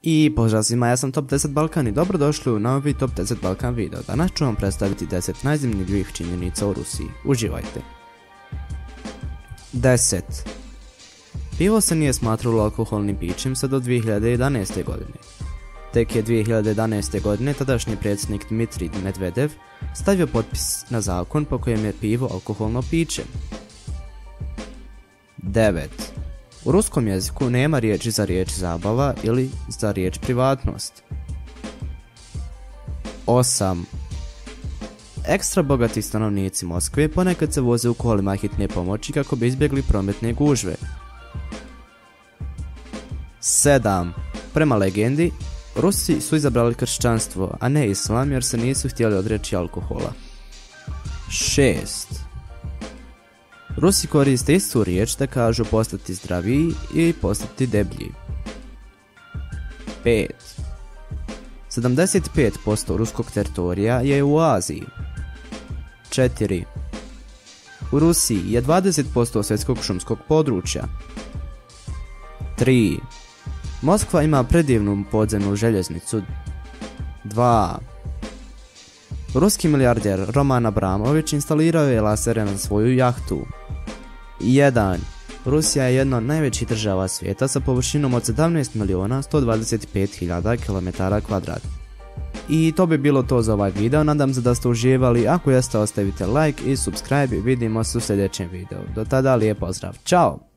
I pozdrav svima, ja sam Top 10 Balkan i dobrodošli u novi Top 10 Balkan video. Danas ću vam predstaviti 10 najzanimljivijih činjenica o Rusiji. Uživajte. 10. Pivo se nije smatralo alkoholnim pićem sve do 2011. godine. Tek je 2011. godine tadašnji predsjednik Dmitrij Medvedev stavio potpis na zakon po kojem je pivo alkoholno piće. 9. U ruskom jeziku nema riječi za riječ zabava ili za riječ privatnost. 8. Ekstra bogati stanovnici Moskve ponekad se voze u kolima hitne pomoći kako bi izbjegli prometne gužve. 7. Prema legendi, Rusi su izabrali kršćanstvo, a ne islam jer se nisu htjeli odreći alkohola. 6. Rusi koriste istu riječ da kažu postati zdraviji i postati deblji. 5. 75% ruskog teritorija je u Aziji. 4. U Rusiji je 20% svjetskog šumskog područja. 3. Moskva ima predivnu podzemnu željeznicu. 2. Ruski milijarder Roman Abramović instalirao je lasere na svoju jahtu. 1. Rusija je jedna od najvećih država svijeta sa površinom od 17.125.000 km2. I to bi bilo to za ovaj video, nadam se da ste uživali, ako jeste ostavite like i subscribe i vidimo se u sljedećem videu. Do tada lijep pozdrav, čao!